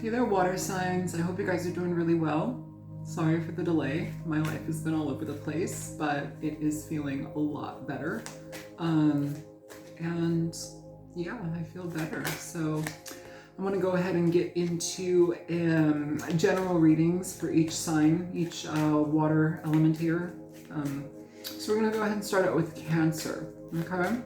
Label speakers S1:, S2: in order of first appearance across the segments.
S1: Hey there, water signs. I hope you guys are doing really well. Sorry for the delay. My life has been all over the place, but it is feeling a lot better. And yeah, I feel better. So I'm going to go ahead and get into general readings for each sign, each water element here. So we're going to go ahead and start out with Cancer. Okay. I'm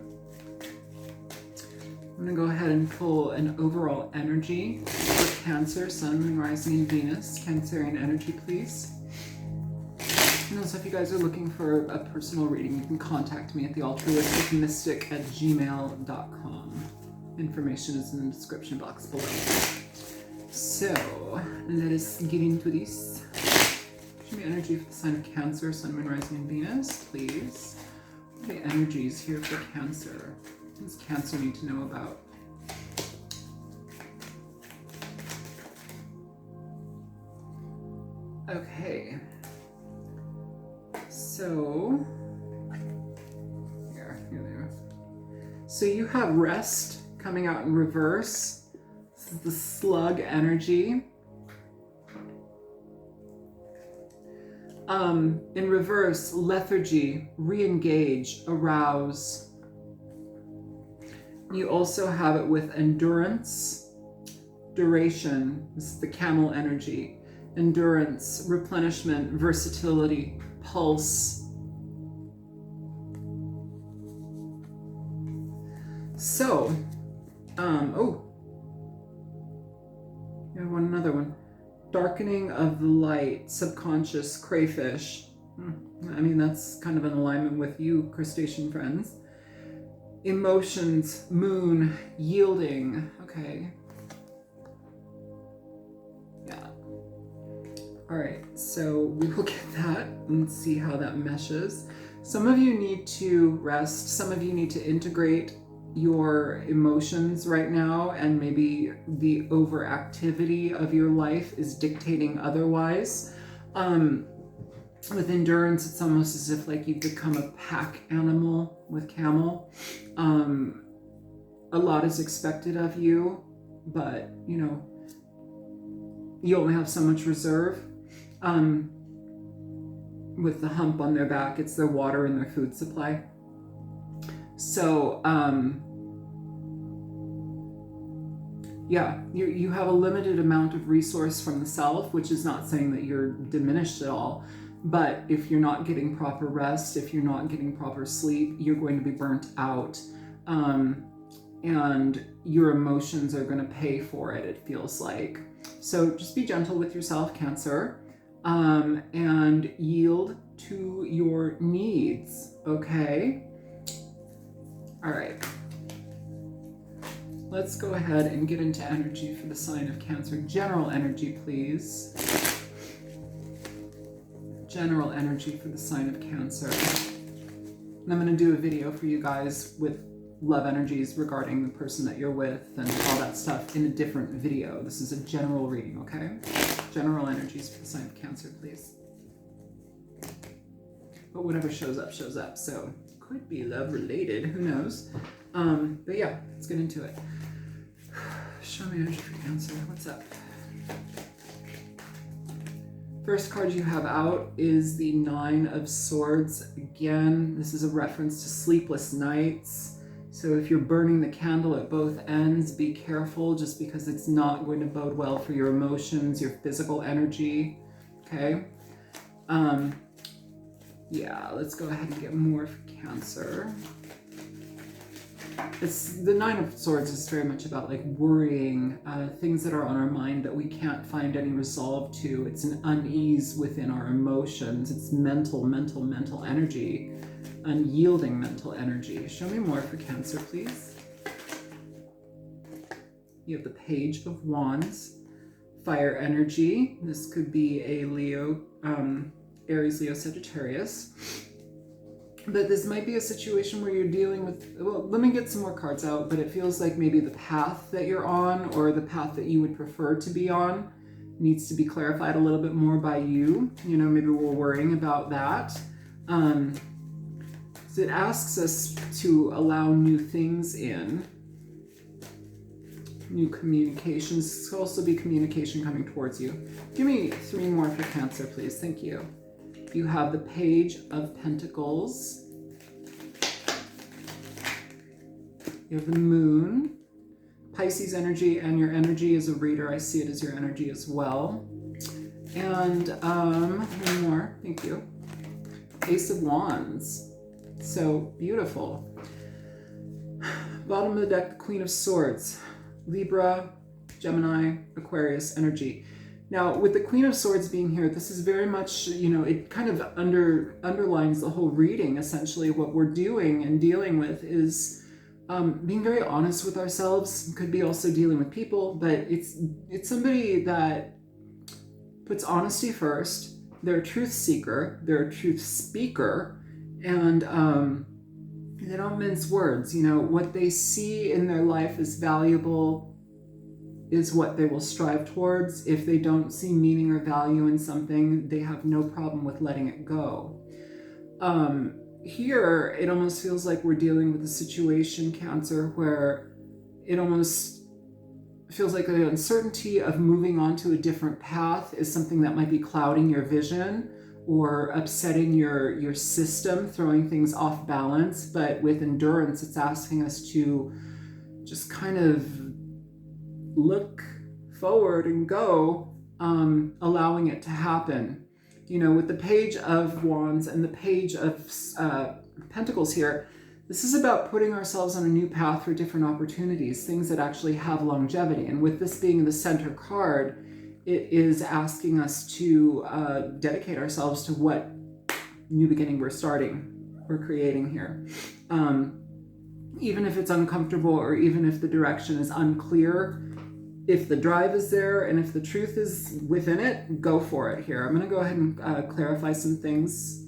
S1: going to go ahead and pull an overall energy for Cancer, Sun, Moon, Rising, and Venus. Cancerian energy, please. And also, if you guys are looking for a personal reading, you can contact me at thealtruisticmystic@gmail.com. Information is in the description box below. So, let us get into this. Show me energy for the sign of Cancer, Sun, Moon, Rising, and Venus, please. What are the energies here for Cancer? What does Cancer need to know about? Okay. So, here they are. So you have rest coming out in reverse. This is the slug energy. In reverse, lethargy, re-engage, arouse. You also have it with endurance, duration. This is the camel energy. Endurance, replenishment, versatility, pulse. So, I want another one. Darkening of the light, subconscious, crayfish. I mean, that's kind of in alignment with you, crustacean friends. Emotions, moon, yielding. Okay. Yeah. All right, so we will get that and see how that meshes. Some of you need to rest. Some of you need to integrate your emotions right now, and maybe the overactivity of your life is dictating otherwise. With endurance, it's almost as if like you've become a pack animal with camel. A lot is expected of you, but you know, you only have so much reserve. With the hump on their back, it's their water and their food supply. So, yeah, you have a limited amount of resource from the self, which is not saying that you're diminished at all. But if you're not getting proper rest, if you're not getting proper sleep, you're going to be burnt out. And your emotions are going to pay for it, it feels like. So just be gentle with yourself, Cancer, and yield to your needs, okay? All right. Let's go ahead and get into energy for the sign of Cancer. General energy, please. General energy for the sign of Cancer. And I'm going to do a video for you guys with love energies regarding the person that you're with and all that stuff in a different video. This is a general reading, okay? General energies for the sign of Cancer, please. But whatever shows up, shows up. So could be love related, who knows? But yeah, let's get into it. Show me energy for Cancer. What's up? First card you have out is the Nine of Swords. Again, this is a reference to sleepless nights. So if you're burning the candle at both ends, be careful, just because it's not going to bode well for your emotions, your physical energy. Okay? Yeah, let's go ahead and get more for Cancer. The Nine of Swords is very much about like worrying, things that are on our mind that we can't find any resolve to. It's an unease within our emotions. It's mental energy, unyielding mental energy. Show me more for Cancer, please. You have the Page of Wands, fire energy. This could be a Leo, Aries, Leo, Sagittarius. But this might be a situation where you're dealing with, well, let me get some more cards out, but it feels like maybe the path that you're on or the path that you would prefer to be on needs to be clarified a little bit more by you. You know, maybe we're worrying about that. So it asks us to allow new things in. new communications. This could also be communication coming towards you. Give me 3 more for Cancer, please. Thank you. You have the Page of Pentacles. You have the Moon, Pisces energy, and your energy is a reader. I see it as your energy as well. And 1 more. Thank you. Ace of Wands. So beautiful. Bottom of the deck, the Queen of Swords. Libra, Gemini, Aquarius energy. Now, with the Queen of Swords being here, this is very much, you know, it kind of underlines the whole reading. Essentially, what we're doing and dealing with is being very honest with ourselves. Could be also dealing with people, but it's somebody that puts honesty first. They're a truth seeker. They're a truth speaker, and they don't mince words. You know, what they see in their life as valuable is what they will strive towards. If they don't see meaning or value in something, they have no problem with letting it go. Here, it almost feels like we're dealing with a situation, Cancer, where it almost feels like the uncertainty of moving on to a different path is something that might be clouding your vision or upsetting your system, throwing things off balance. But with endurance, it's asking us to just kind of look forward and go, allowing it to happen. You know, with the Page of Wands and the Page of Pentacles here, this is about putting ourselves on a new path for different opportunities, things that actually have longevity. And with this being the center card, it is asking us to dedicate ourselves to what new beginning we're creating here. Even if it's uncomfortable or even if the direction is unclear, if the drive is there and if the truth is within it, go for it here. I'm going to go ahead and clarify some things.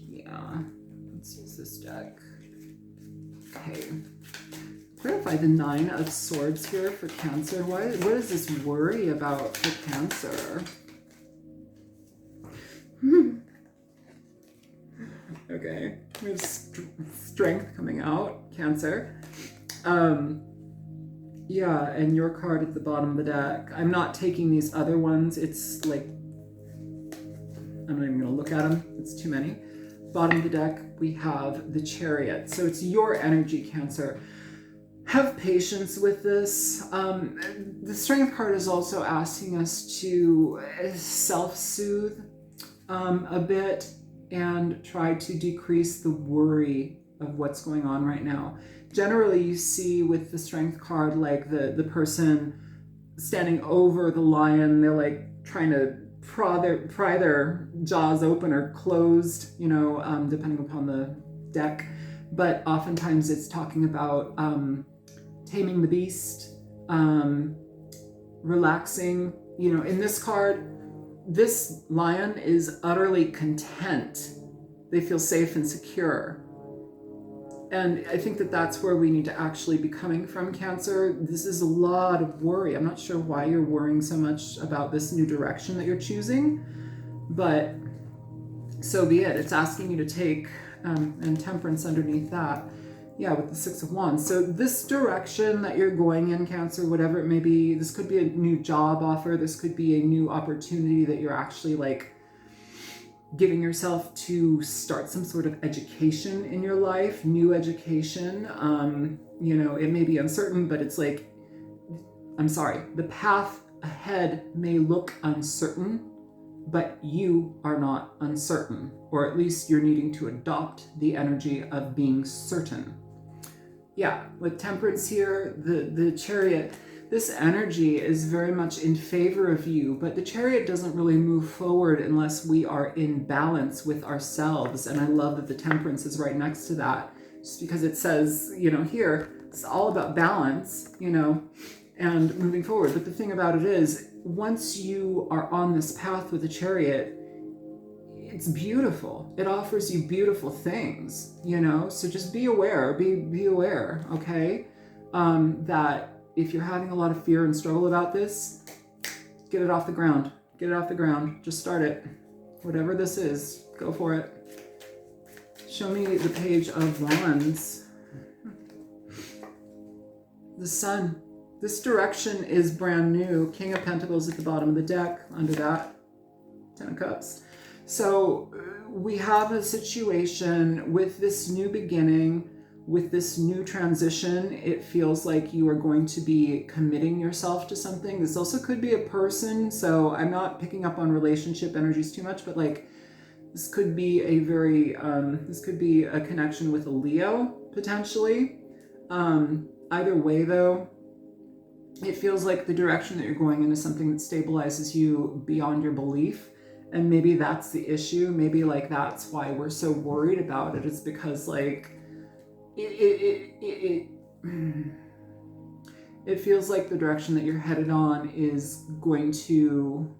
S1: Yeah, let's use this deck. Okay. Clarify the 9 of Swords here for Cancer. What is this worry about for Cancer? Okay. There's strength coming out, Cancer. Yeah, and your card at the bottom of the deck. I'm not taking these other ones. It's like, I'm not even going to look at them. It's too many. Bottom of the deck, we have the Chariot. So it's your energy, Cancer. Have patience with this. The Strength card is also asking us to self-soothe a bit and try to decrease the worry of what's going on right now. Generally, you see with the Strength card, like the person standing over the lion, they're like trying to pry their jaws open or closed, you know, depending upon the deck. But oftentimes it's talking about taming the beast, relaxing. You know, in this card, this lion is utterly content. They feel safe and secure. And I think that that's where we need to actually be coming from, Cancer. This is a lot of worry. I'm not sure why you're worrying so much about this new direction that you're choosing, but so be it. It's asking you to take, and Temperance underneath that. Yeah, with the 6 of Wands. So this direction that you're going in, Cancer, whatever it may be, this could be a new job offer. This could be a new opportunity that you're actually like giving yourself to start some sort of education in your life, new education. You know, it may be uncertain, but it's like, I'm sorry, the path ahead may look uncertain, but you are not uncertain, or at least you're needing to adopt the energy of being certain. Yeah, with Temperance here, the Chariot, this energy is very much in favor of you, but the Chariot doesn't really move forward unless we are in balance with ourselves. And I love that the Temperance is right next to that, just because it says, you know, here, it's all about balance, you know, and moving forward. But the thing about it is, once you are on this path with the Chariot, it's beautiful. It offers you beautiful things, you know, so just be aware, be aware, okay, that if you're having a lot of fear and struggle about this, get it off the ground. Get it off the ground. Just start it. Whatever this is, go for it. Show me the Page of Wands. The Sun. This direction is brand new. King of Pentacles at the bottom of the deck, under that, 10 of Cups. So we have a situation with this new beginning, with this new transition. It feels like you are going to be committing yourself to something. This also could be a person, so I'm not picking up on relationship energies too much, but like this could be a very, this could be a connection with a Leo, potentially. Either way though, it feels like the direction that you're going in is something that stabilizes you beyond your belief. And maybe that's the issue. Maybe like that's why we're so worried about it, is because like it feels like the direction that you're headed on is going to,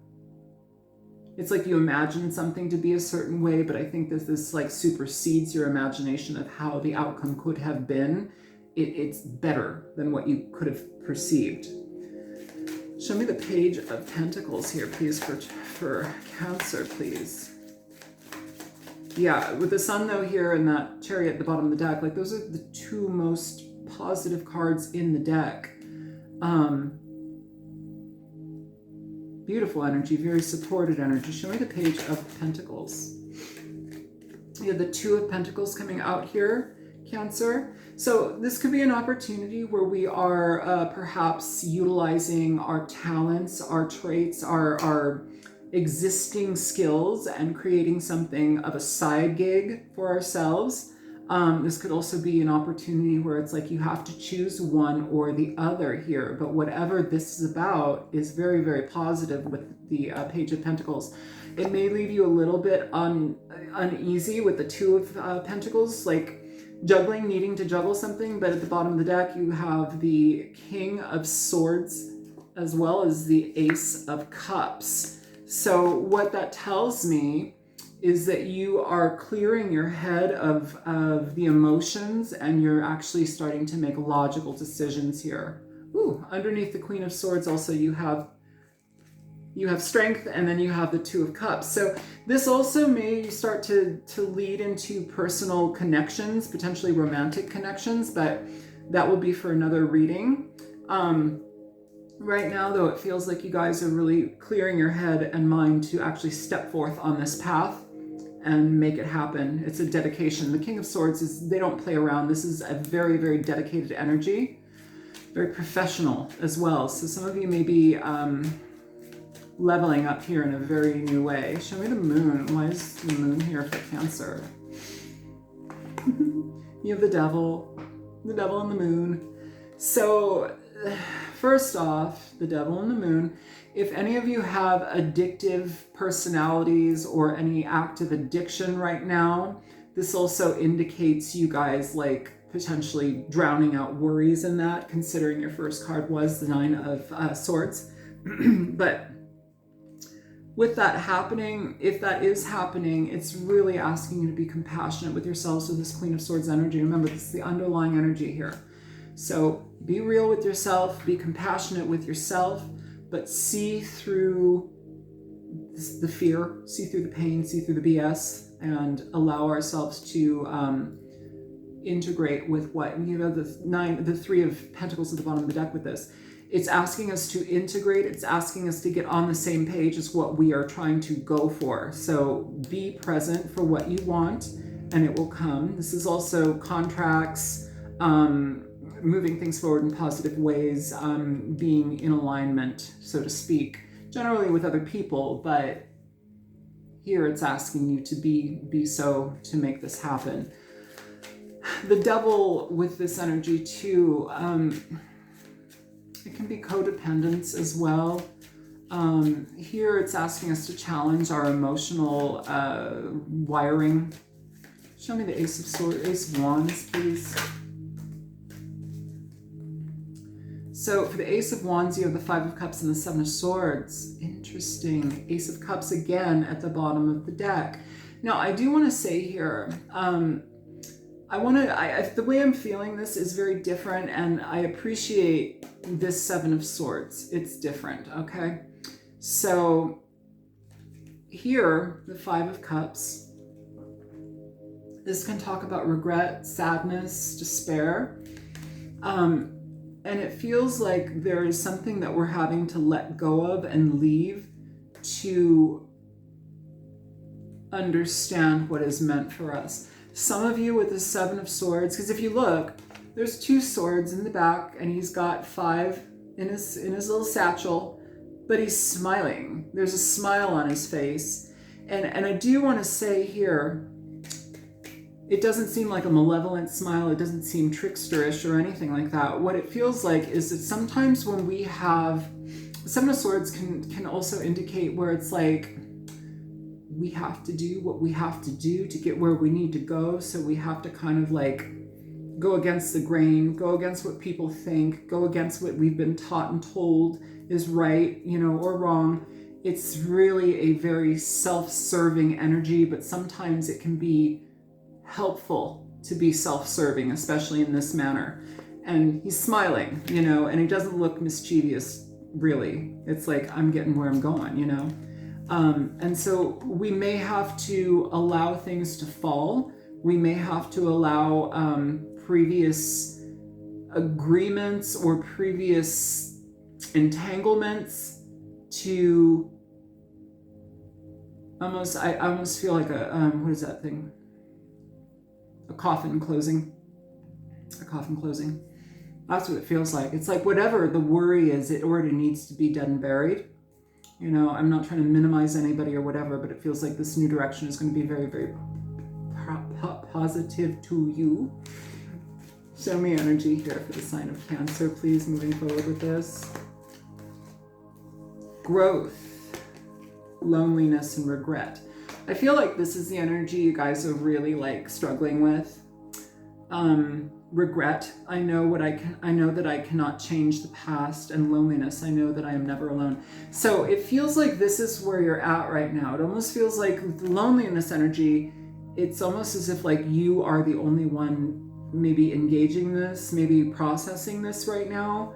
S1: it's like you imagine something to be a certain way, but I think that this like supersedes your imagination of how the outcome could have been. It's better than what you could have perceived. Show me the Page of Pentacles here, please, for Cancer, please. Yeah, with the Sun, though, here and that Chariot at the bottom of the deck, like those are the two most positive cards in the deck. Beautiful energy, very supported energy. Show me the Page of Pentacles. You have the Two of Pentacles coming out here, Cancer. So this could be an opportunity where we are perhaps utilizing our talents, our traits, our existing skills and creating something of a side gig for ourselves. This could also be an opportunity where it's like you have to choose one or the other here. But whatever this is about is very, very positive with the Page of Pentacles. It may leave you a little bit uneasy with the Two of Pentacles, like juggling, needing to juggle something, but at the bottom of the deck you have the King of Swords as well as the Ace of Cups. So what that tells me is that you are clearing your head of the emotions and you're actually starting to make logical decisions here. Ooh, underneath the Queen of Swords also you have strength, and then you have the Two of Cups. So this also may start to lead into personal connections, potentially romantic connections, but that will be for another reading. Right now, though, it feels like you guys are really clearing your head and mind to actually step forth on this path and make it happen. It's a dedication. The King of Swords they don't play around. This is a very, very dedicated energy, very professional as well. So some of you may be leveling up here in a very new way. Show me the Moon. Why is the Moon here for Cancer? You have the Devil and the Moon. So first off, the Devil and the Moon. If any of you have addictive personalities or any active addiction right now, this also indicates you guys like potentially drowning out worries in that, considering your first card was the Nine of Swords. But with that happening, if that is happening, it's really asking you to be compassionate with yourselves with this Queen of Swords energy. Remember, this is the underlying energy here. So be real with yourself, be compassionate with yourself, but see through the fear, see through the pain, see through the BS, and allow ourselves to integrate with what, you know, the Three of Pentacles at the bottom of the deck with this. It's asking us to integrate. It's asking us to get on the same page as what we are trying to go for. So be present for what you want and it will come. This is also contracts, moving things forward in positive ways, being in alignment, so to speak, generally with other people, but here it's asking you to be so to make this happen. The Devil with this energy too, it can be codependence as well. Here it's asking us to challenge our emotional wiring. Show me the Ace of Swords, Ace of Wands, please. So for the Ace of Wands, you have the Five of Cups and the Seven of Swords. Interesting. Ace of Cups again at the bottom of the deck. Now, I do want to say here, the way I'm feeling this is very different, and I appreciate this Seven of Swords. It's different, okay? So here, the Five of Cups. This can talk about regret, sadness, despair. And it feels like there is something that we're having to let go of and leave to understand what is meant for us. Some of you with the Seven of Swords, because if you look, there's 2 swords in the back, and he's got 5 in his little satchel, but he's smiling. There's a smile on his face. And I do want to say here, it doesn't seem like a malevolent smile. It doesn't seem tricksterish or anything like that. What it feels like is that sometimes when we have, Seven of Swords can also indicate where it's like, we have to do what we have to do to get where we need to go. So we have to kind of like go against the grain, go against what people think, go against what we've been taught and told is right, you know, or wrong. It's really a very self-serving energy, but sometimes it can be helpful to be self-serving, especially in this manner. And he's smiling, you know, and he doesn't look mischievous, really. It's like, I'm getting where I'm going, you know. And so we may have to allow things to fall. We may have to allow previous agreements or previous entanglements to I almost feel like a, what is that thing? A coffin closing. A coffin closing. That's what it feels like. It's like whatever the worry is, it already needs to be dead and buried. You know, I'm not trying to minimize anybody or whatever, but it feels like this new direction is going to be very, very positive to you. Show me energy here for the sign of Cancer, please, moving forward with this. Growth, loneliness, and regret. I feel like this is the energy you guys are really like struggling with. Regret. I know that I cannot change the past, and loneliness. I know that I am never alone. So it feels like this is where you're at right now. It almost feels like with the loneliness energy, it's almost as if like you are the only one maybe engaging this, maybe processing this right now.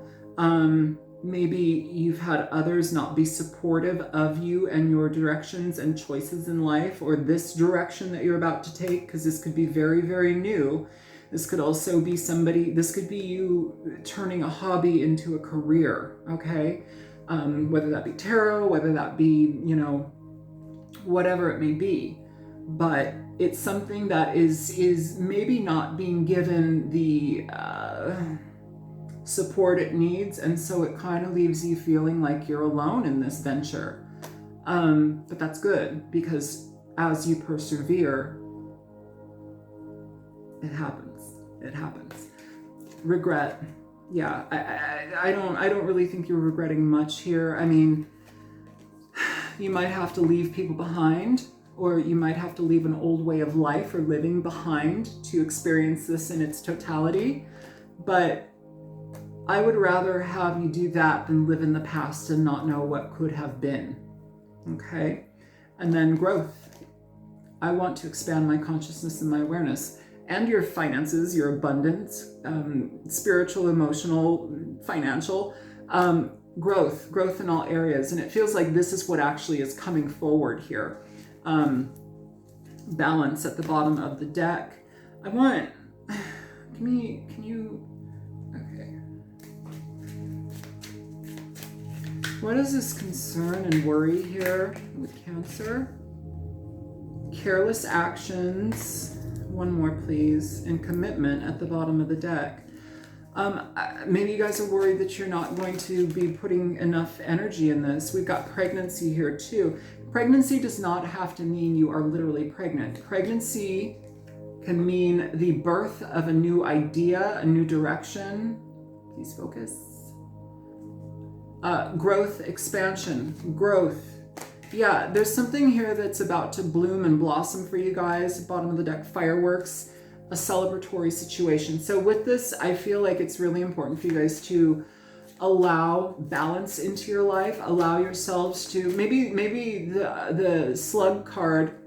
S1: Maybe you've had others not be supportive of you and your directions and choices in life, or this direction that you're about to take, because this could be very, very new. This could also be this could be you turning a hobby into a career, okay? Whether that be tarot, whether that be, you know, whatever it may be. But it's something that is maybe not being given the support it needs, and so it kind of leaves you feeling like you're alone in this venture. But that's good, because as you persevere, it happens. It happens. Regret. Yeah, I don't really think you're regretting much here. I mean, you might have to leave people behind, or you might have to leave an old way of life or living behind to experience this in its totality. But I would rather have you do that than live in the past and not know what could have been. Okay? And then growth. I want to expand my consciousness and my awareness, and your finances, your abundance, spiritual, emotional, financial, growth in all areas. And it feels like this is what actually is coming forward here. Balance at the bottom of the deck. I want, can you, okay. What is this concern and worry here with Cancer? Careless actions. One more, please. And commitment at the bottom of the deck. Maybe you guys are worried that you're not going to be putting enough energy in this. We've got pregnancy here too. Pregnancy does not have to mean you are literally pregnant. Pregnancy can mean the birth of a new idea, a new direction. Please focus. Growth, expansion, growth. Yeah, there's something here that's about to bloom and blossom for you guys. Bottom of the deck, fireworks, a celebratory situation. So with this, I feel like it's really important for you guys to allow balance into your life. Allow yourselves to, maybe the slug card,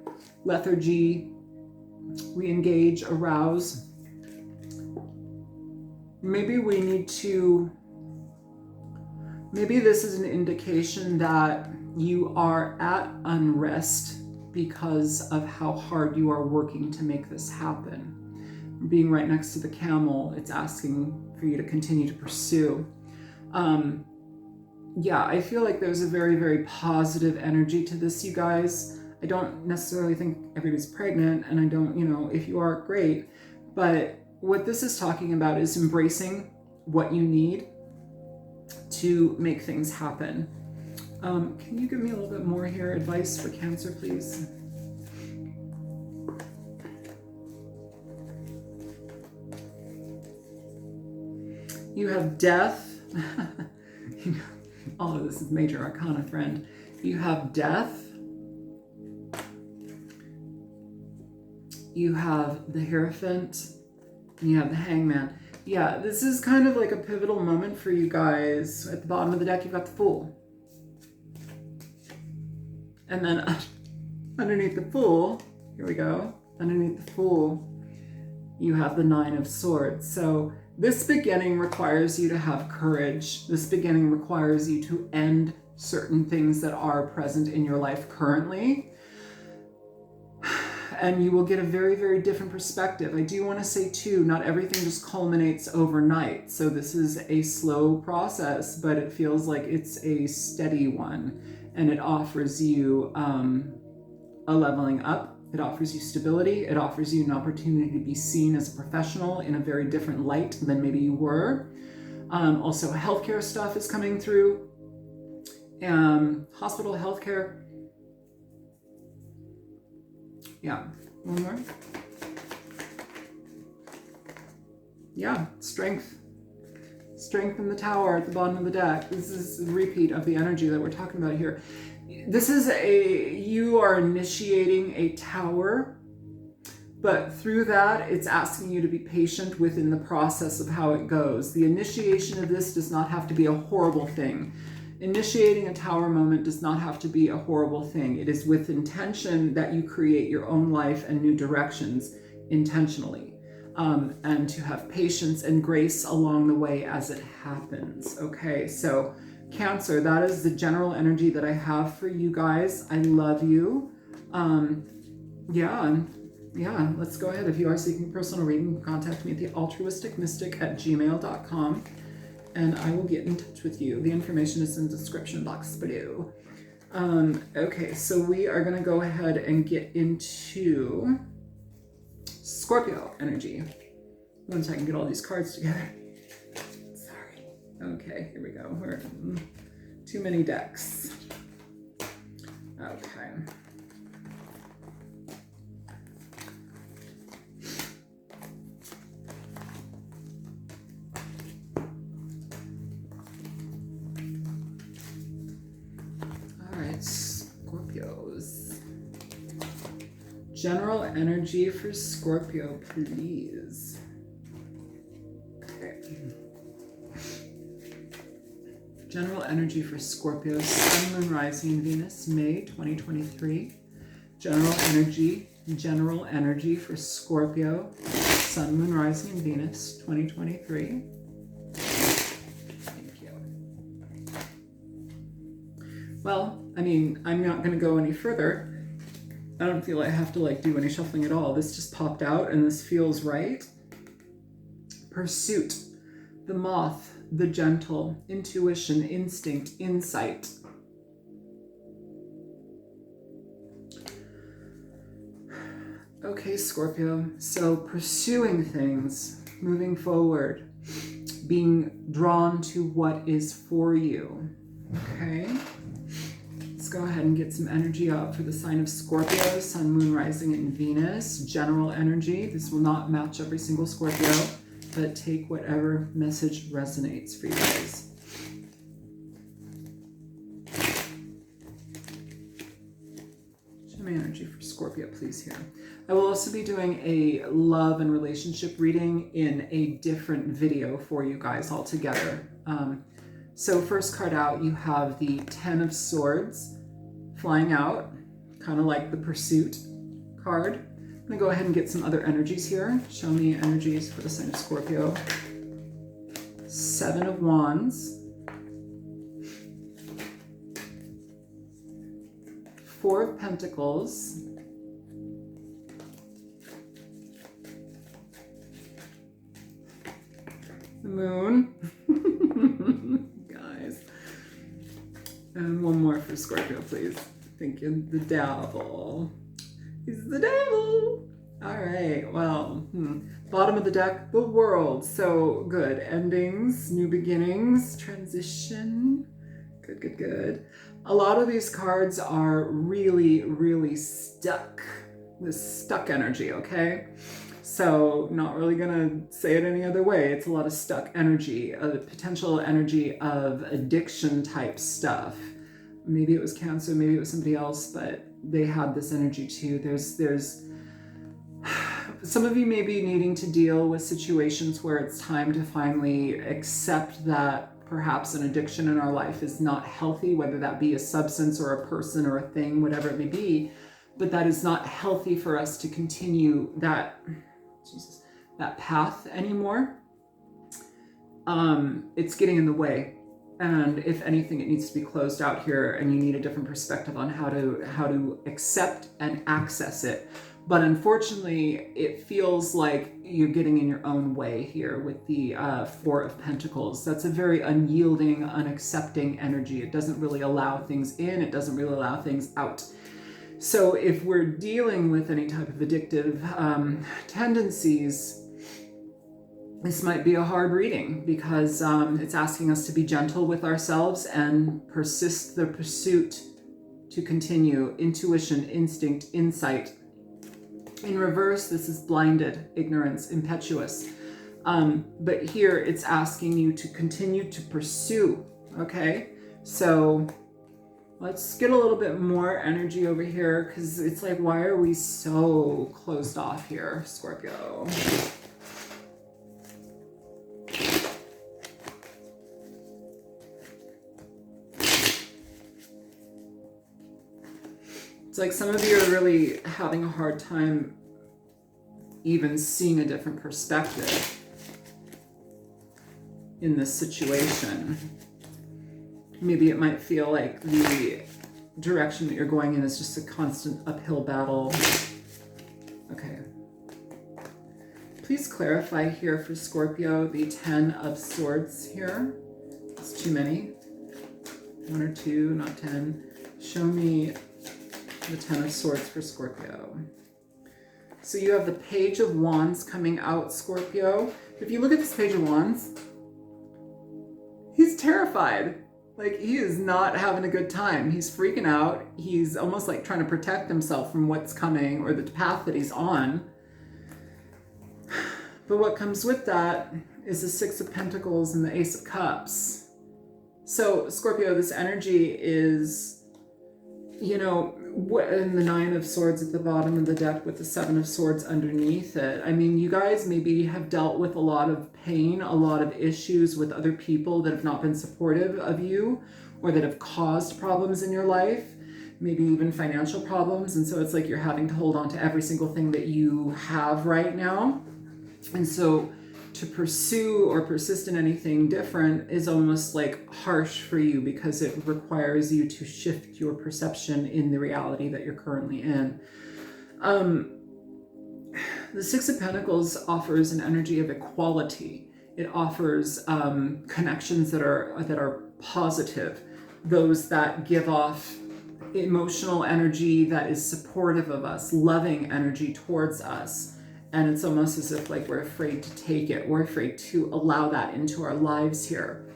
S1: lethargy, re-engage, arouse. Maybe we need to, maybe this is an indication that you are at unrest because of how hard you are working to make this happen. being right next to the camel, it's asking for you to continue to pursue. Yeah, I feel like there's a very, very positive energy to this, you guys. I don't necessarily think everybody's pregnant, and I don't, you know, if you are, great. But what this is talking about is embracing what you need to make things happen. Can you give me a little bit more here? Advice for Cancer, please. You have death. All of this is major arcana, friend. You have death. You have the Hierophant. And you have the Hangman. Yeah, this is kind of like a pivotal moment for you guys. At the bottom of the deck, you've got the Fool. And then underneath the Fool, here we go. Underneath the Fool, you have the Nine of Swords. So this beginning requires you to have courage. This beginning requires you to end certain things that are present in your life currently. And you will get a very, very different perspective. I do want to say too, not everything just culminates overnight. So this is a slow process, but it feels like it's a steady one. And it offers you a leveling up. It offers you stability. It offers you an opportunity to be seen as a professional in a very different light than maybe you were. Also, healthcare stuff is coming through. Hospital healthcare. Yeah, one more. Yeah, strength. Strength in the Tower at the bottom of the deck. This is a repeat of the energy that we're talking about here. This is you are initiating a tower, but through that, it's asking you to be patient within the process of how it goes. The initiation of this does not have to be a horrible thing. Initiating a tower moment does not have to be a horrible thing. It is with intention that you create your own life and new directions intentionally. And to have patience and grace along the way as it happens. Okay, so Cancer, that is the general energy that I have for you guys. I love you. Yeah, let's go ahead. If you are seeking personal reading, contact me at thealtruisticmystic@gmail.com and I will get in touch with you. The information is in the description box below. Okay, so we are going to go ahead and get into Scorpio energy. Once I can get all these cards together. Sorry. Okay, here we go. We're too many decks. Okay. All right, Scorpios. General energy for Scorpio, please. Okay. General energy for Scorpio, Sun, Moon, Rising, Venus, May 2023. General energy for Scorpio, Sun, Moon, Rising, Venus, 2023. Thank you. Well, I mean, I'm not going to go any further. I don't feel I have to do any shuffling at all. This just popped out and this feels right. Pursuit, the moth, the gentle, intuition, instinct, insight. Okay, Scorpio. So pursuing things, moving forward, being drawn to what is for you. Okay. Let's go ahead and get some energy up for the sign of Scorpio, Sun, Moon, Rising, and Venus. General energy. This will not match every single Scorpio, but take whatever message resonates for you guys. Show me energy for Scorpio, please, here. I will also be doing a love and relationship reading in a different video for you guys altogether. So first card out, you have the Ten of Swords flying out, kind of like the Pursuit card. I'm going to go ahead and get some other energies here. Show me energies for the sign of Scorpio. Seven of Wands. Four of Pentacles. moon. Guys. And one more for Scorpio, please. Thank you. The devil. He's the devil. All right. Well, bottom of the deck, the world. So good. Endings, new beginnings, transition. Good, good, good. A lot of these cards are really, really stuck. This stuck energy, okay? So not really gonna say it any other way. It's a lot of stuck energy, the potential energy of addiction type stuff. Maybe it was Cancer, maybe it was somebody else, but they had this energy too. There's some of you may be needing to deal with situations where it's time to finally accept that perhaps an addiction in our life is not healthy, whether that be a substance or a person or a thing, whatever it may be, but that is not healthy for us to continue that path anymore. It's getting in the way. And if anything, it needs to be closed out here, and you need a different perspective on how to accept and access it. But unfortunately, it feels like you're getting in your own way here with the Four of Pentacles. That's a very unyielding, unaccepting energy. It doesn't really allow things in. It doesn't really allow things out. So if we're dealing with any type of addictive tendencies, this might be a hard reading because it's asking us to be gentle with ourselves and persist the pursuit to continue. Intuition, instinct, insight. In reverse, this is blinded, ignorance, impetuous. But here it's asking you to continue to pursue, okay? So let's get a little bit more energy over here because it's like, why are we so closed off here, Scorpio? It's like some of you are really having a hard time even seeing a different perspective in this situation. Maybe it might feel like the direction that you're going in is just a constant uphill battle. Okay. Please clarify here for Scorpio the 10 of Swords here. It's too many. 1 or 2, not 10. Show me the 10 of Swords for Scorpio. So you have the Page of Wands coming out, Scorpio. If you look at this Page of Wands, he's terrified. Like, he is not having a good time. He's freaking out. He's almost like trying to protect himself from what's coming or the path that he's on. But what comes with that is the Six of Pentacles and the Ace of Cups. So, Scorpio, this energy is, you know, and the 9 of Swords at the bottom of the deck with the 7 of Swords underneath it. I mean, you guys maybe have dealt with a lot of pain, a lot of issues with other people that have not been supportive of you or that have caused problems in your life, maybe even financial problems. And so it's like you're having to hold on to every single thing that you have right now. And so to pursue or persist in anything different is almost like harsh for you because it requires you to shift your perception in the reality that you're currently in. The Six of Pentacles offers an energy of equality. It offers connections that are positive, those that give off emotional energy that is supportive of us, loving energy towards us. And it's almost as if like we're afraid to take it. We're afraid to allow that into our lives here.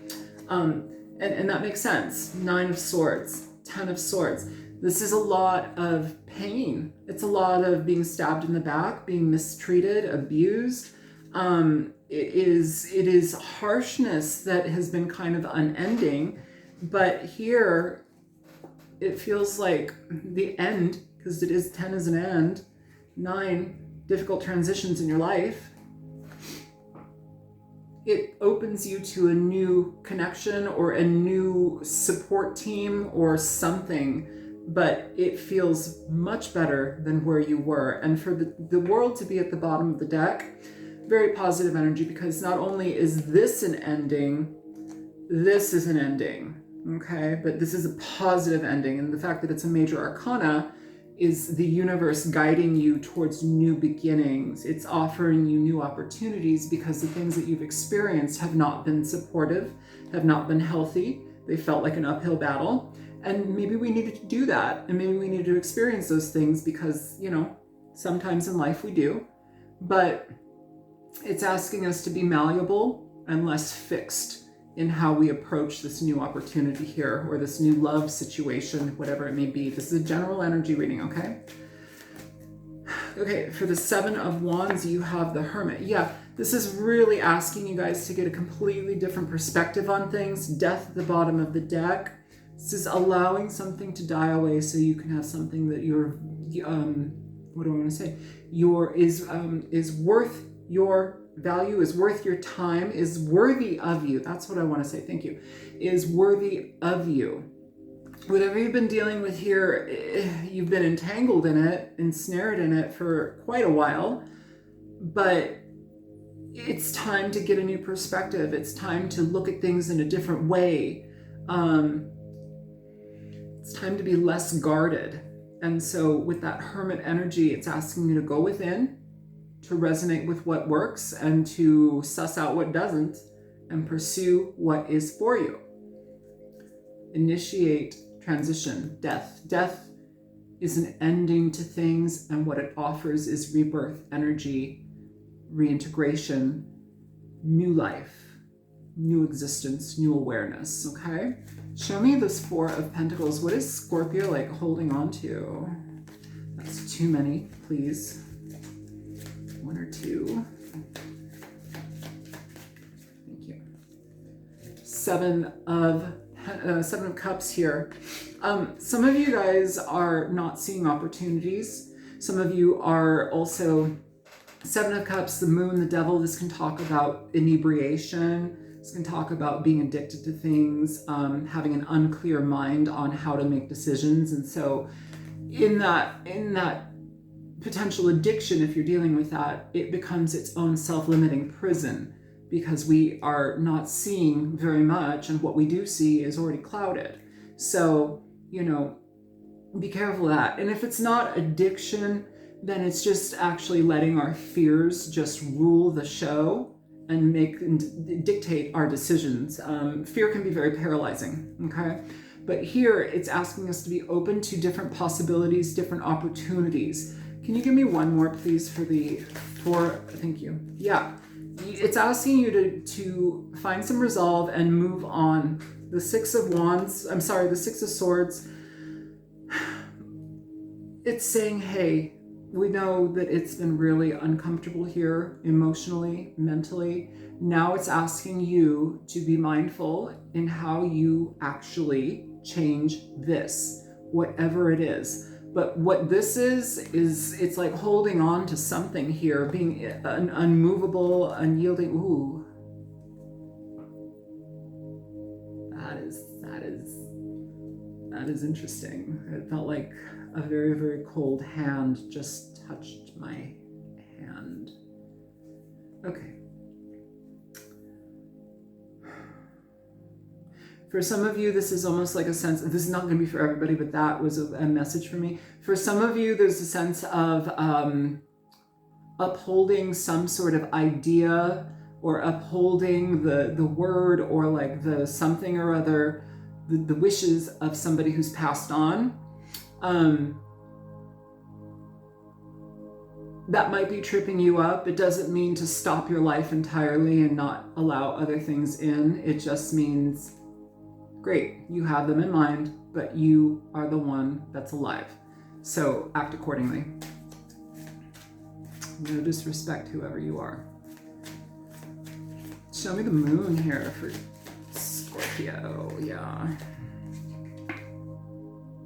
S1: And that makes sense. 9 of Swords, 10 of Swords. This is a lot of pain. It's a lot of being stabbed in the back, being mistreated, abused. It is harshness that has been kind of unending. But here, it feels like the end, because it is 10 as an end, 9, difficult transitions in your life. It opens you to a new connection or a new support team or something, but it feels much better than where you were. And for the world to be at the bottom of the deck, very positive energy, because not only is this an ending, this is an ending, okay? But this is a positive ending, and the fact that it's a major arcana is the universe guiding you towards new beginnings. It's offering you new opportunities because the things that you've experienced have not been supportive, have not been healthy. They felt like an uphill battle. And maybe we needed to do that. And maybe we needed to experience those things because, you know, sometimes in life we do. But it's asking us to be malleable and less fixed in how we approach this new opportunity here, or this new love situation, whatever it may be. This is a general energy reading, okay? Okay, for the Seven of Wands, you have the Hermit. Yeah, this is really asking you guys to get a completely different perspective on things. Death at the bottom of the deck. This is allowing something to die away so you can have something that you're, what do I want to say? Is worth your value, is worth your time, is worthy of you. That's what I want to say. Thank you. Is worthy of you. Whatever you've been dealing with here, you've been entangled in it, ensnared in it for quite a while, but it's time to get a new perspective. It's time to look at things in a different way. It's time to be less guarded. And so with that Hermit energy, it's asking you to go within, to resonate with what works, and to suss out what doesn't, and pursue what is for you. Initiate transition, death. Death is an ending to things, and what it offers is rebirth, energy, reintegration, new life, new existence, new awareness, okay? Show me this Four of Pentacles. What is Scorpio like holding on to? That's too many, please. One or two. Thank you. Seven of Cups here. Some of you guys are not seeing opportunities. Some of you are also Seven of Cups, the Moon, the Devil. This can talk about inebriation. This can talk about being addicted to things, having an unclear mind on how to make decisions. And so in that potential addiction, if you're dealing with that, it becomes its own self-limiting prison because we are not seeing very much, and what we do see is already clouded. So, you know, be careful of that. And if it's not addiction, then it's just actually letting our fears just rule the show and dictate our decisions. Fear can be very paralyzing, okay? But here it's asking us to be open to different possibilities, different opportunities. Can you give me one more, please, for the Four? Thank you. Yeah, it's asking you to find some resolve and move on. The Six of Swords. It's saying, hey, we know that it's been really uncomfortable here, emotionally, mentally. Now it's asking you to be mindful in how you actually change this, whatever it is. But what this is it's like holding on to something here, being unmovable, unyielding. Ooh. That is interesting. It felt like a very, very cold hand just touched my hand. Okay. For some of you, this is almost like a sense, this is not going to be for everybody, but that was a message for me. For some of you, there's a sense of upholding some sort of idea, or upholding the word, or like the something or other, the wishes of somebody who's passed on. That might be tripping you up. It doesn't mean to stop your life entirely and not allow other things in. It just means, great, you have them in mind, but you are the one that's alive. So act accordingly. No disrespect, whoever you are. Show me the Moon here for Scorpio. Yeah.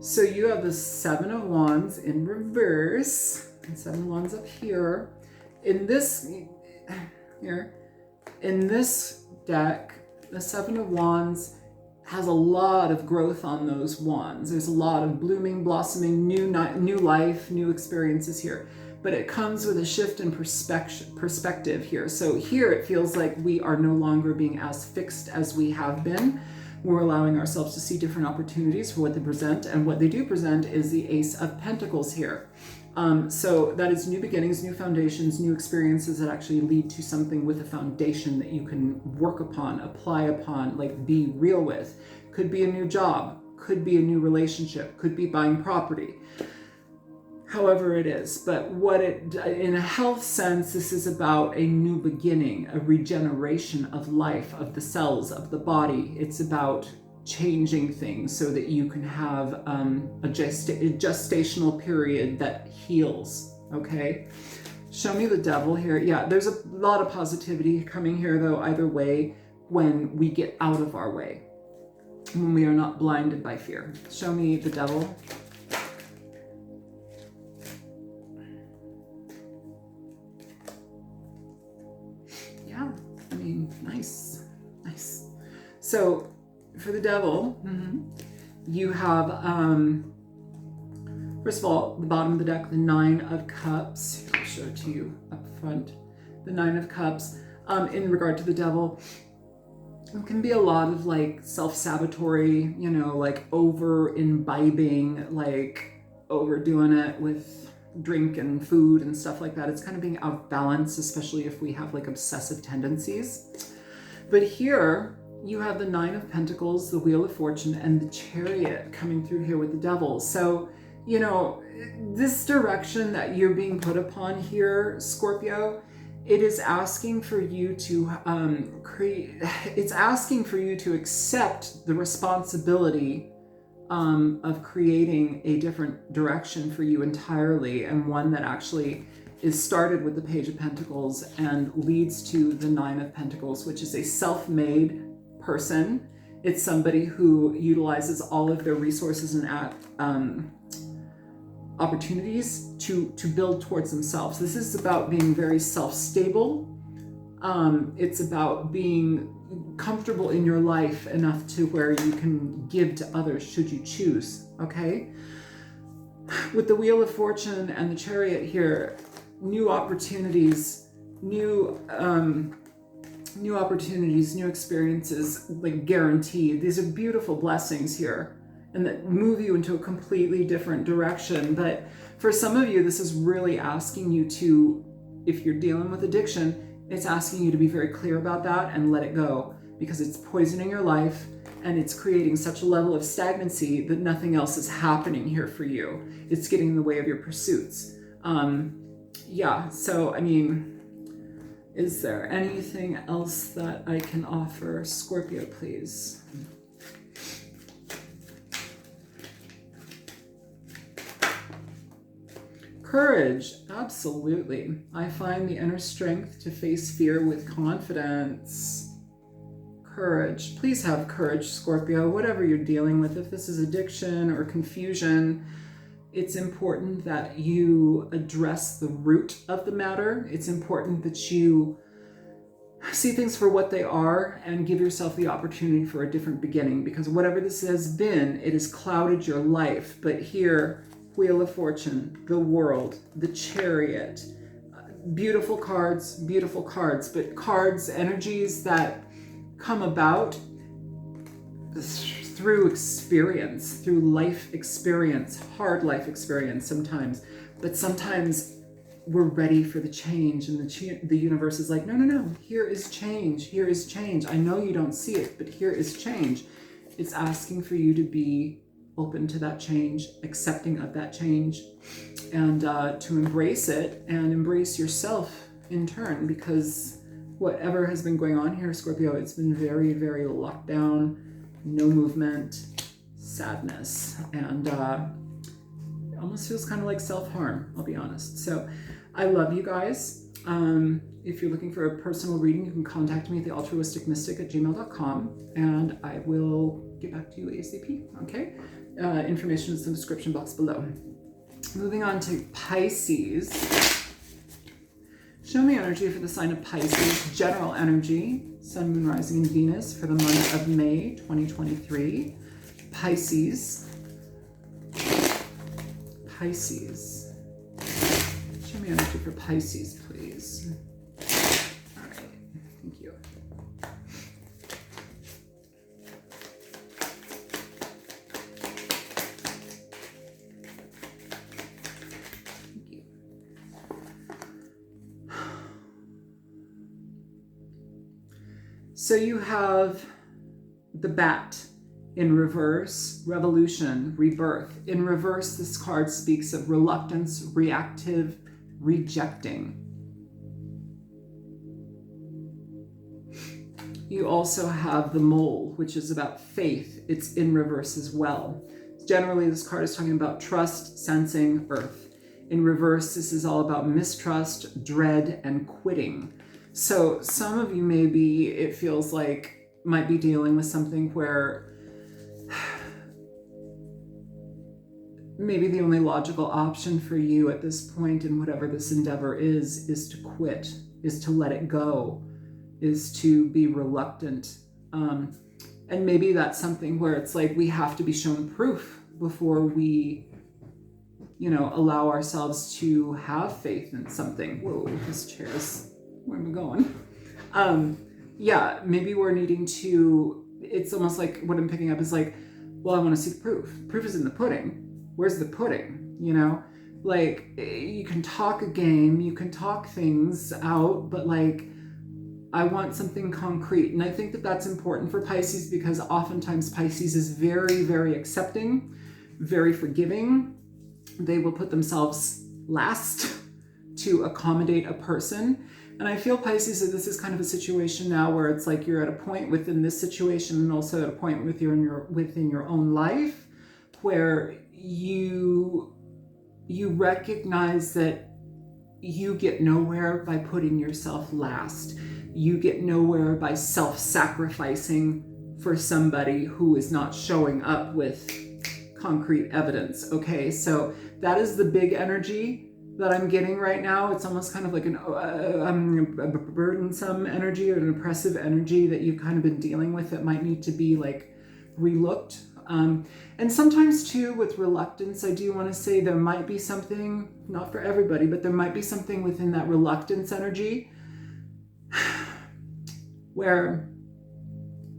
S1: So you have the Seven of Wands in reverse, and Seven of Wands up here. In this deck, the Seven of Wands has a lot of growth on those wands. There's a lot of blooming, blossoming, new life, new experiences here. But it comes with a shift in perspective here. So here it feels like we are no longer being as fixed as we have been, We're allowing ourselves to see different opportunities for what they present, and what they do present is the Ace of Pentacles here. So that is new beginnings, new foundations, new experiences that actually lead to something with a foundation that you can work upon, apply upon, like be real with. Could be a new job, could be a new relationship, could be buying property. However it is, but in a health sense, this is about a new beginning, a regeneration of life, of the cells, of the body. It's about changing things so that you can have a gestational period that heals, okay? Show me the Devil here. Yeah, there's a lot of positivity coming here, though, either way, when we get out of our way, when we are not blinded by fear. Show me the Devil. Nice. So for the Devil, you have, first of all, the bottom of the deck, the Nine of Cups. I'll show it to you up front. The Nine of Cups, in regard to the Devil, it can be a lot of like self-sabotatory, you know, like over-imbibing, like overdoing it with drink and food and stuff like that. It's kind of being out of balance, especially if we have like obsessive tendencies. But here you have the Nine of Pentacles, the Wheel of Fortune, and the Chariot coming through here with the Devil. So, you know, this direction that you're being put upon here, Scorpio, it is asking for you to it's asking for you to accept the responsibility of creating a different direction for you entirely, and one that actually is started with the Page of Pentacles and leads to the Nine of Pentacles, which is a self-made person. It's somebody who utilizes all of their resources and opportunities to build towards themselves. This is about being very self-stable. It's about being comfortable in your life enough to where you can give to others should you choose, okay? With the Wheel of Fortune and the Chariot here, new opportunities, new opportunities, new experiences, like guaranteed. These are beautiful blessings here, and that move you into a completely different direction. But for some of you, this is really asking you to, if you're dealing with addiction, it's asking you to be very clear about that and let it go, because it's poisoning your life and it's creating such a level of stagnancy that nothing else is happening here for you. It's getting in the way of your pursuits. Yeah, so I mean, is there anything else that I can offer, Scorpio, please? Courage, absolutely. I find the inner strength to face fear with confidence. Courage. Please have courage, Scorpio, whatever you're dealing with. If this is addiction or confusion, it's important that you address the root of the matter. It's important that you see things for what they are and give yourself the opportunity for a different beginning, because whatever this has been, it has clouded your life. But here, Wheel of Fortune, the World, the Chariot, beautiful cards, but cards, energies that come about through experience, through life experience, hard life experience sometimes, but sometimes we're ready for the change, and the universe is like, no, here is change, here is change. I know you don't see it, but here is change. It's asking for you to be open to that change, accepting of that change, and to embrace it and embrace yourself in turn, because whatever has been going on here, Scorpio, it's been very, very locked down, no movement, sadness, and it almost feels kind of like self-harm, I'll be honest. So I love you guys. If you're looking for a personal reading, you can contact me at thealtruisticmystic@gmail.com, and I will get back to you ASAP, okay? Information is in the description box below. Moving on to Pisces. Show me energy for the sign of Pisces, general energy, Sun, Moon, Rising, and Venus for the month of May 2023. Pisces. Pisces. Show me energy for Pisces, please. All right, thank you. So you have the bat in reverse, revolution, rebirth. In reverse, this card speaks of reluctance, reactive, rejecting. You also have the mole, which is about faith. It's in reverse as well. Generally, this card is talking about trust, sensing, earth. In reverse, this is all about mistrust, dread, and quitting. So some of you maybe, it feels like, might be dealing with something where maybe the only logical option for you at this point in whatever this endeavor is to quit, is to let it go, is to be reluctant. And maybe that's something where it's like we have to be shown proof before we, allow ourselves to have faith in something. Whoa, this chair is, where am I going? Yeah, maybe we're needing to, it's almost like what I'm picking up is like, well, I want to see the proof. Proof is in the pudding. Where's the pudding? Like, you can talk a game, you can talk things out, but like, I want something concrete. And I think that that's important for Pisces because oftentimes Pisces is very, very accepting, very forgiving. They will put themselves last to accommodate a person. And I feel, Pisces, that this is kind of a situation now where it's like you're at a point within this situation and also at a point within your own life where you recognize that you get nowhere by putting yourself last. You get nowhere by self-sacrificing for somebody who is not showing up with concrete evidence, okay? So that is the big energy that I'm getting right now. It's almost kind of like a burdensome energy or an oppressive energy that you've kind of been dealing with that might need to be like relooked. And sometimes too with reluctance, I do want to say there might be something, not for everybody, but there might be something within that reluctance energy where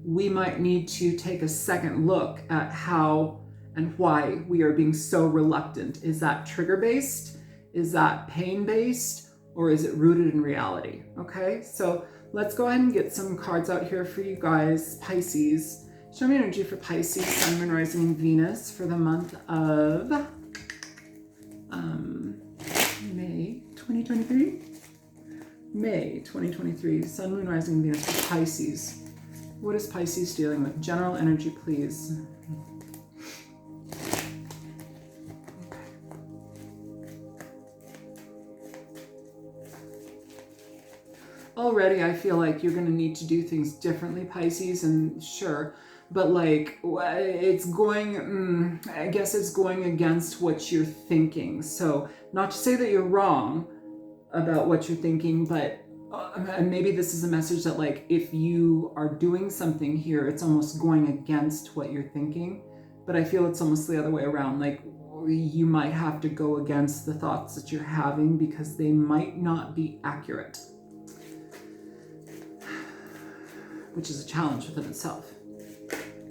S1: we might need to take a second look at how and why we are being so reluctant. Is that trigger-based? Is that pain-based? Or is it rooted in reality? Okay, so let's go ahead and get some cards out here for you guys. Pisces. Show me energy for Pisces, Sun, Moon, Rising, and Venus for the month of May 2023. May 2023, Sun, Moon, Rising, and Venus for Pisces. What is Pisces dealing with? General energy, please. Already, I feel like you're going to need to do things differently, Pisces, and sure, but like it's going, I guess it's going against what you're thinking. So not to say that you're wrong about what you're thinking, but maybe this is a message that like if you are doing something here, it's almost going against what you're thinking. But I feel it's almost the other way around. Like you might have to go against the thoughts that you're having because they might not be accurate, which is a challenge within itself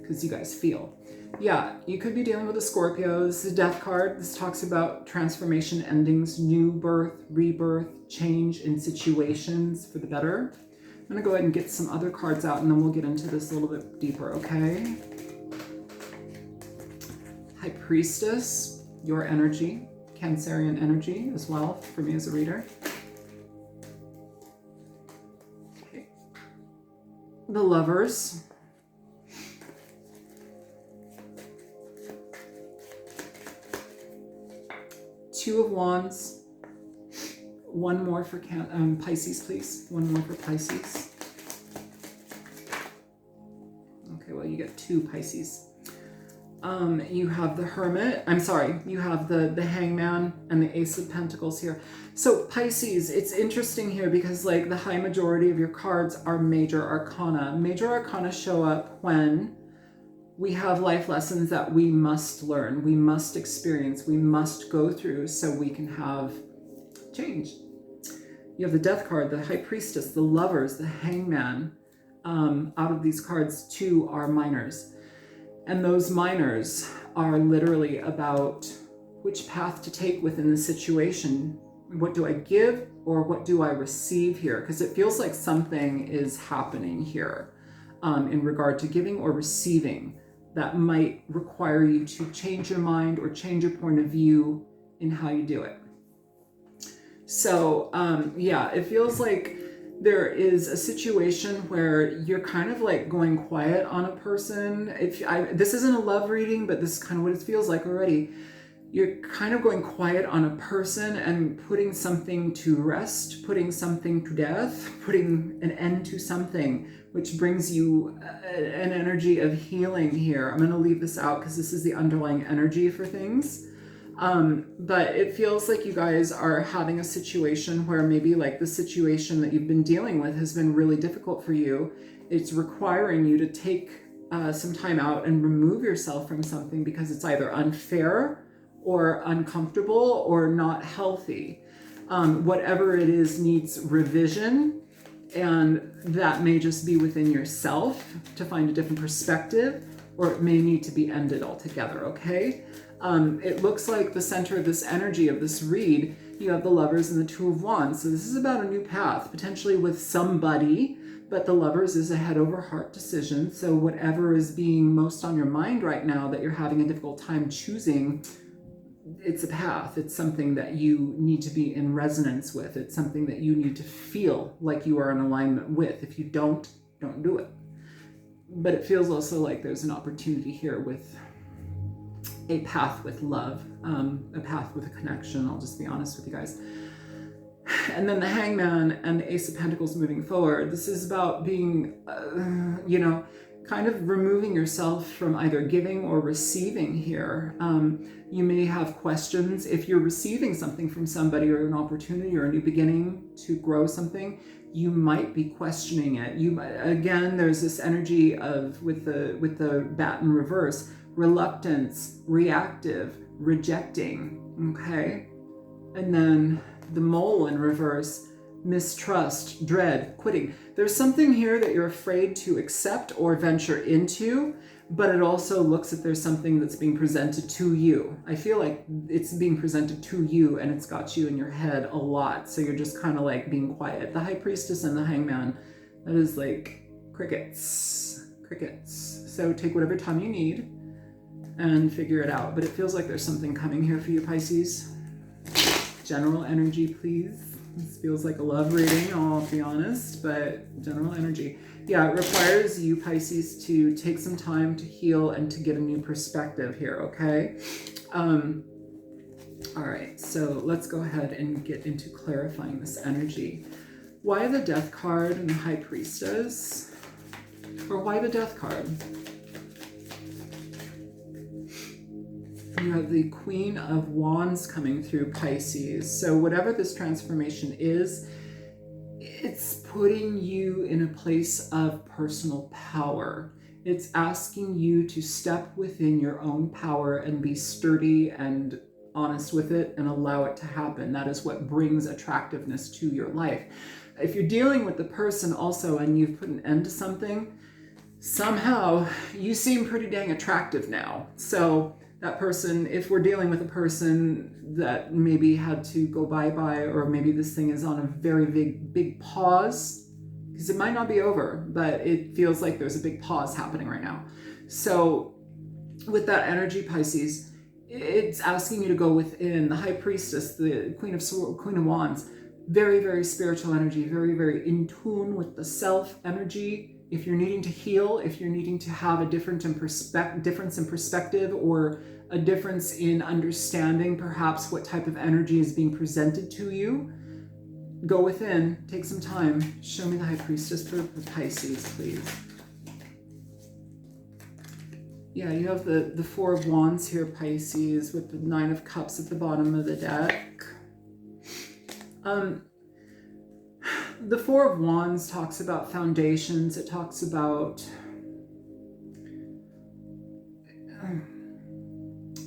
S1: because you guys feel. Yeah, you could be dealing with a Scorpio. This is a death card. This talks about transformation, endings, new birth, rebirth, change in situations for the better. I'm going to go ahead and get some other cards out and then we'll get into this a little bit deeper, okay? High Priestess, your energy, Cancerian energy as well for me as a reader. Okay. The Lovers. Two of Wands. One more for Pisces, please. One more for Pisces. Okay, well, you get two Pisces. You have the Hermit. I'm sorry. You have the Hangman and the Ace of Pentacles here. So Pisces, it's interesting here because like the high majority of your cards are major arcana. Major arcana show up when we have life lessons that we must learn, we must experience, we must go through so we can have change. You have the Death card, the High Priestess, the Lovers, the Hangman. Out of these cards, two are minors. And those minors are literally about which path to take within the situation. What do I give or what do I receive here? Because it feels like something is happening here. in regard to giving or receiving that might require you to change your mind or change your point of view in how you do it. So yeah, it feels like there is a situation where you're kind of like going quiet on a person. This isn't a love reading, but this is kind of what it feels like already. You're kind of going quiet on a person and putting something to rest, putting something to death, putting an end to something, which brings you an energy of healing here. I'm going to leave this out because this is the underlying energy for things. But it feels like you guys are having a situation where maybe like the situation that you've been dealing with has been really difficult for you. It's requiring you to take some time out and remove yourself from something because it's either unfair or uncomfortable or not healthy. Whatever it is needs revision, and that may just be within yourself to find a different perspective, or it may need to be ended altogether, okay? It looks like the center of this energy of this read, you have the Lovers and the Two of Wands. So this is about a new path, potentially with somebody, but the Lovers is a head over heart decision. So whatever is being most on your mind right now that you're having a difficult time choosing, it's a path. It's something that you need to be in resonance with. It's something that you need to feel like you are in alignment with. If you don't do it. But it feels also like there's an opportunity here with a path with love, a path with a connection. I'll just be honest with you guys. And then the Hangman and the Ace of Pentacles moving forward. This is about being, kind of removing yourself from either giving or receiving here. You may have questions. If you're receiving something from somebody or an opportunity or a new beginning to grow something, you might be questioning it. Again, there's this energy of, with the bat in reverse, reluctance, reactive, rejecting, okay? And then the mole in reverse, mistrust, dread, quitting. There's something here that you're afraid to accept or venture into, but it also looks like there's something that's being presented to you. I feel like it's being presented to you and it's got you in your head a lot. So you're just kind of like being quiet. The High Priestess and the Hangman, that is like crickets. So take whatever time you need and figure it out. But it feels like there's something coming here for you, Pisces. General energy, please. This feels like a love reading, I'll be honest, but general energy. Yeah, it requires you, Pisces, to take some time to heal and to get a new perspective here, okay? All right, so let's go ahead and get into clarifying this energy. Why the Death card and the High Priestess? Or why the Death card? You have the Queen of Wands coming through, Pisces. So whatever this transformation is, it's putting you in a place of personal power. It's asking you to step within your own power and be sturdy and honest with it and allow it to happen. That is what brings attractiveness to your life. If you're dealing with the person also and you've put an end to something, somehow you seem pretty dang attractive now. So that person, if we're dealing with a person that maybe had to go bye-bye, or maybe this thing is on a very big pause, because it might not be over, but it feels like there's a big pause happening right now. So with that energy, Pisces, it's asking you to go within. The High Priestess, the Queen of Wands, very spiritual energy, very in tune with the self energy. If you're needing to heal, if you're needing to have a difference in perspective or a difference in understanding perhaps what type of energy is being presented to you, go within, take some time. Show me the High Priestess for Pisces, please. Yeah, you have the Four of Wands here, Pisces, with the Nine of Cups at the bottom of the deck. The Four of Wands talks about foundations. It talks about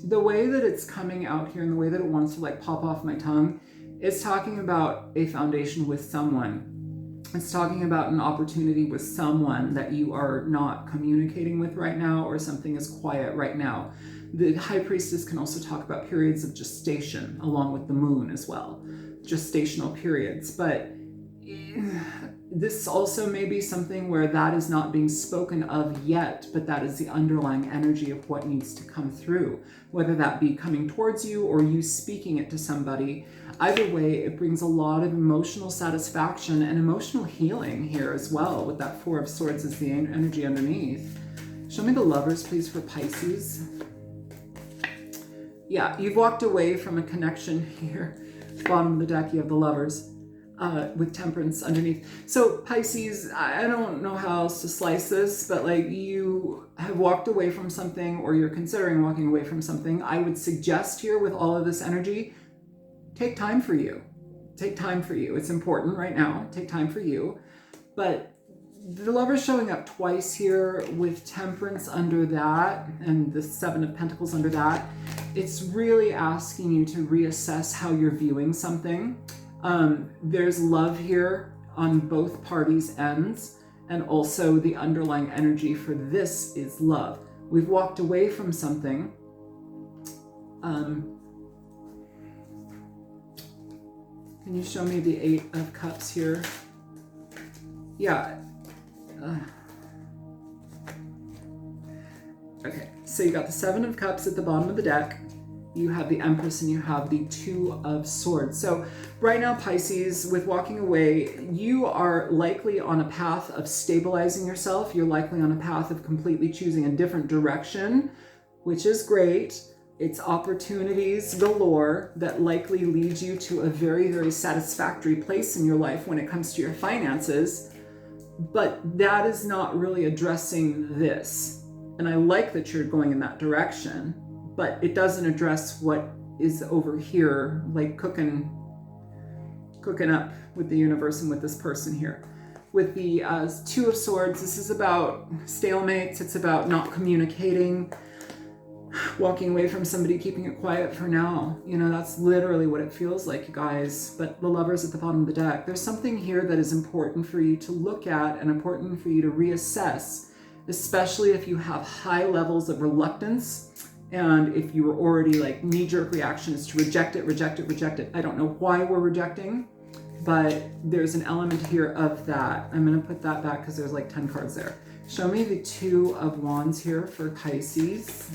S1: the way that it's coming out here and the way that it wants to like pop off my tongue. It's talking about a foundation with someone. It's talking about an opportunity with someone that you are not communicating with right now, or something is quiet right now. The High Priestess can also talk about periods of gestation along with the moon as well. Gestational periods, but this also may be something where that is not being spoken of yet, but that is the underlying energy of what needs to come through, whether that be coming towards you or you speaking it to somebody. Either way, it brings a lot of emotional satisfaction and emotional healing here as well, with that Four of Swords as the energy underneath. Show me the Lovers, please, for Pisces. Yeah, you've walked away from a connection here. Bottom of the deck, you have the Lovers. With Temperance underneath. So Pisces, I don't know how else to slice this, but like, you have walked away from something, or you're considering walking away from something. I would suggest here, with all of this energy, take time for you. Take time for you. It's important right now. Take time for you. But the Lover's showing up twice here with Temperance under that and the Seven of Pentacles under that. It's really asking you to reassess how you're viewing something. There's love here on both parties' ends, and also the underlying energy for this is love. We've walked away from something. Can you show me the Eight of Cups here? Yeah. Okay, so you got the Seven of Cups at the bottom of the deck. You have the Empress and you have the Two of Swords. So right now, Pisces, with walking away, you are likely on a path of stabilizing yourself. You're likely on a path of completely choosing a different direction, which is great. It's opportunities galore that likely lead you to a very, very satisfactory place in your life when it comes to your finances. But that is not really addressing this. And I like that you're going in that direction, but it doesn't address what is over here, like cooking up with the universe and with this person here. With the Two of Swords, this is about stalemates. It's about not communicating, walking away from somebody, keeping it quiet for now. You know, that's literally what it feels like, you guys. But the Lovers at the bottom of the deck, there's something here that is important for you to look at and important for you to reassess, especially if you have high levels of reluctance. And if you were already like knee-jerk reaction is to reject it, reject it, reject it. I don't know why we're rejecting, but there's an element here of that. I'm going to put that back because there's like 10 cards there. Show me the Two of Wands here for Pisces.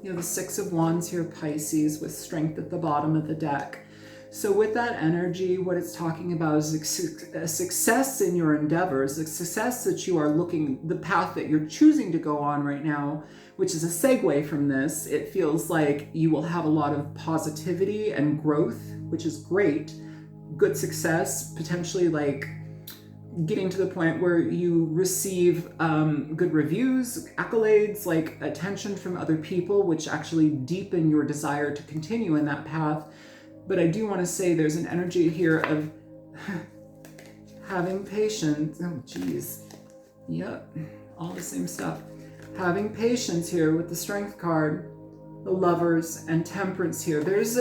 S1: You have the Six of Wands here, Pisces, with Strength at the bottom of the deck. So with that energy, what it's talking about is a success in your endeavors, a success that you are looking, the path that you're choosing to go on right now, which is a segue from this. It feels like you will have a lot of positivity and growth, which is great. Good success, potentially like getting to the point where you receive good reviews, accolades, like attention from other people, which actually deepen your desire to continue in that path. But I do want to say there's an energy here of having patience. Oh, geez. Yep, all the same stuff. Having patience here with the Strength card, the Lovers, and Temperance here. There's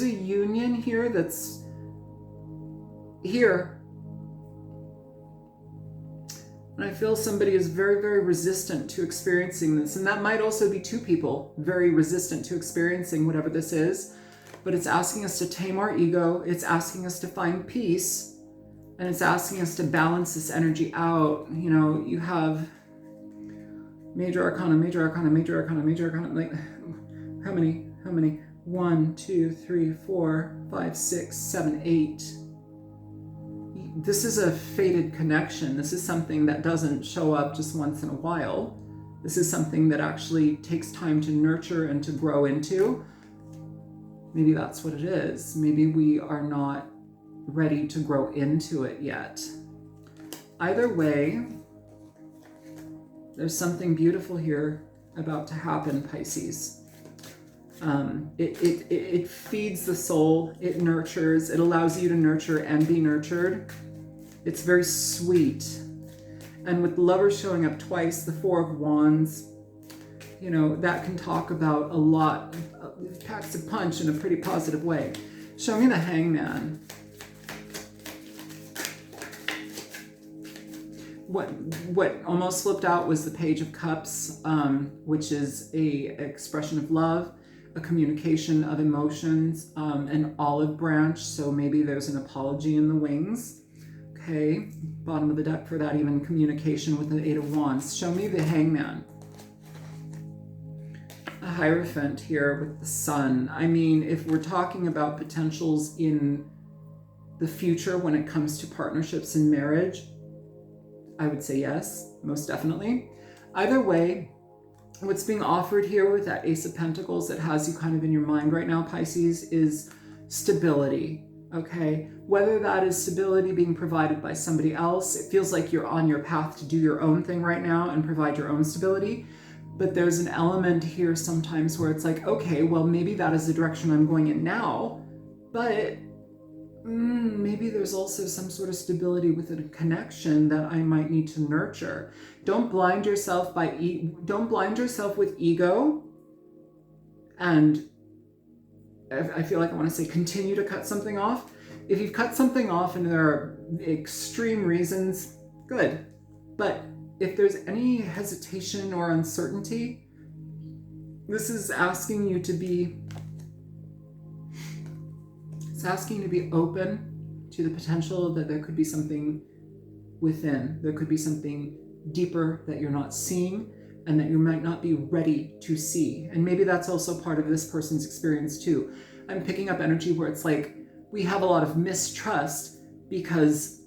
S1: a union here that's here. And I feel somebody is very, very resistant to experiencing this. And that might also be two people very resistant to experiencing whatever this is. But it's asking us to tame our ego. It's asking us to find peace. And it's asking us to balance this energy out. You know, you have Major Arcana, Major Arcana, Major Arcana, Major Arcana. Like, how many? 1, 2, 3, 4, 5, 6, 7, 8. This is a fated connection. This is something that doesn't show up just once in a while. This is something that actually takes time to nurture and to grow into. Maybe that's what it is. Maybe we are not ready to grow into it yet. Either way, there's something beautiful here about to happen, Pisces. It feeds the soul, it nurtures, it allows you to nurture and be nurtured. It's very sweet. And with the Lovers showing up twice, the Four of Wands, you know, that can talk about a lot. It packs a punch in a pretty positive way. Show me the Hangman. What almost flipped out was the Page of Cups, which is a expression of love. a communication of emotions, an olive branch. So maybe there's an apology in the wings. Okay, bottom of the deck for that, even communication with the Eight of Wands. Show me the Hangman. A Hierophant here with the Sun. I mean, if we're talking about potentials in the future when it comes to partnerships and marriage, I would say yes, most definitely. Either way, what's being offered here with that Ace of Pentacles that has you kind of in your mind right now, Pisces, is stability. Okay, whether that is stability being provided by somebody else, it feels like you're on your path to do your own thing right now and provide your own stability. But there's an element here sometimes where it's like, okay, well, maybe that is the direction I'm going in now, but maybe there's also some sort of stability within a connection that I might need to nurture. Don't blind yourself don't blind yourself with ego. And I feel like I want to say continue to cut something off. If you've cut something off and there are extreme reasons, good. But if there's any hesitation or uncertainty, this is asking you to be, it's asking you to be open to the potential that there could be something within. There could be something deeper that you're not seeing and that you might not be ready to see. And maybe that's also part of this person's experience too. I'm picking up energy where it's like, we have a lot of mistrust because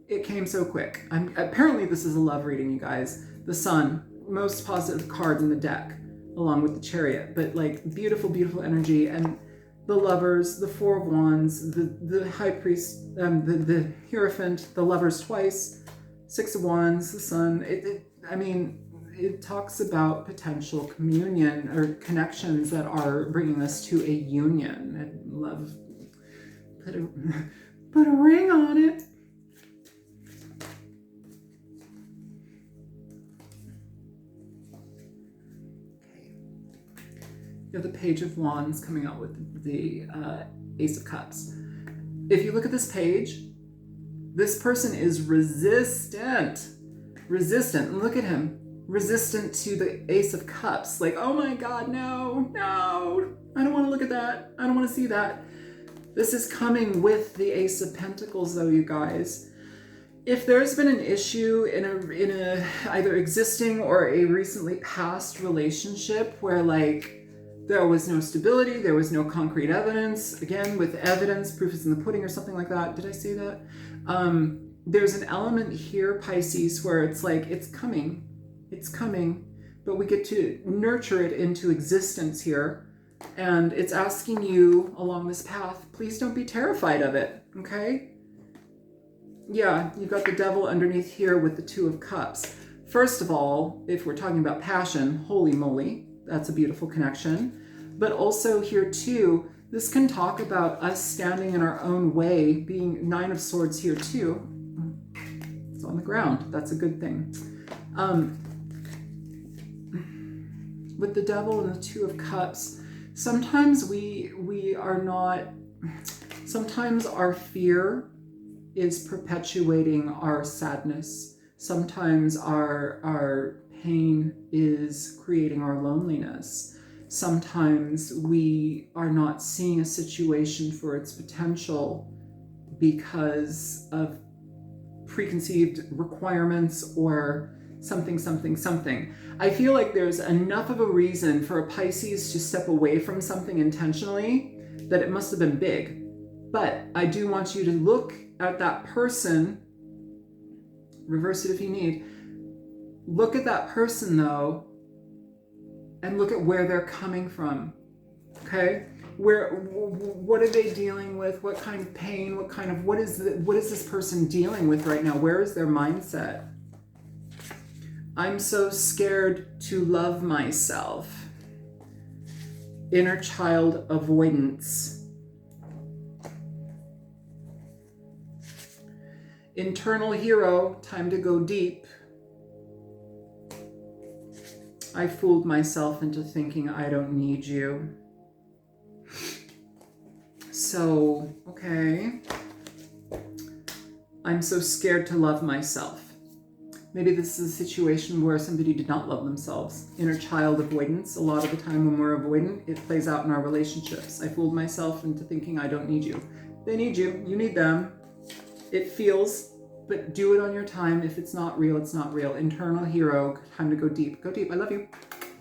S1: it came so quick. Apparently this is a love reading, you guys. The Sun, most positive card in the deck, along with the Chariot, but like beautiful, beautiful energy. And the Lovers, the Four of Wands, the High Priest, the Hierophant, the Lovers twice, Six of Wands, the Sun. I mean, it talks about potential communion or connections that are bringing us to a union. I love, put a ring on it. Okay. You have the Page of Wands coming out with the Ace of Cups. If you look at this page, this person is resistant. And look at him. Resistant to the Ace of Cups. Like, oh my God, no, I don't want to look at that. I don't want to see that. This is coming with the Ace of Pentacles though, you guys. If there's been an issue in a either existing or a recently past relationship where like there was no stability, there was no concrete evidence, again, with evidence, proof is in the pudding or something like that. Did I say that? There's an element here, Pisces, where it's like, it's coming, but we get to nurture it into existence here. And it's asking you along this path, please don't be terrified of it, okay? Yeah, you've got the Devil underneath here with the Two of Cups. First of all, if we're talking about passion, holy moly, that's a beautiful connection. But also here too, this can talk about us standing in our own way, being Nine of Swords here too. It's on the ground, that's a good thing. With the Devil and the Two of Cups, sometimes we are not, sometimes our fear is perpetuating our sadness. Sometimes our pain is creating our loneliness. Sometimes we are not seeing a situation for its potential because of preconceived requirements or something. I feel like there's enough of a reason for a Pisces to step away from something intentionally that it must have been big. But I do want you to look at that person, reverse it if you need. Look at that person though, and look at where they're coming from, okay? What are they dealing with? What kind of pain? What is this person dealing with right now? Where is their mindset? I'm so scared to love myself. Inner child avoidance. Internal hero, time to go deep. I fooled myself into thinking I don't need you. So, okay. I'm so scared to love myself. Maybe this is a situation where somebody did not love themselves. Inner child avoidance. A lot of the time when we're avoidant, it plays out in our relationships. I fooled myself into thinking I don't need you. They need you. You need them. It feels, but do it on your time. If it's not real, it's not real. Internal hero. Time to go deep. Go deep. I love you.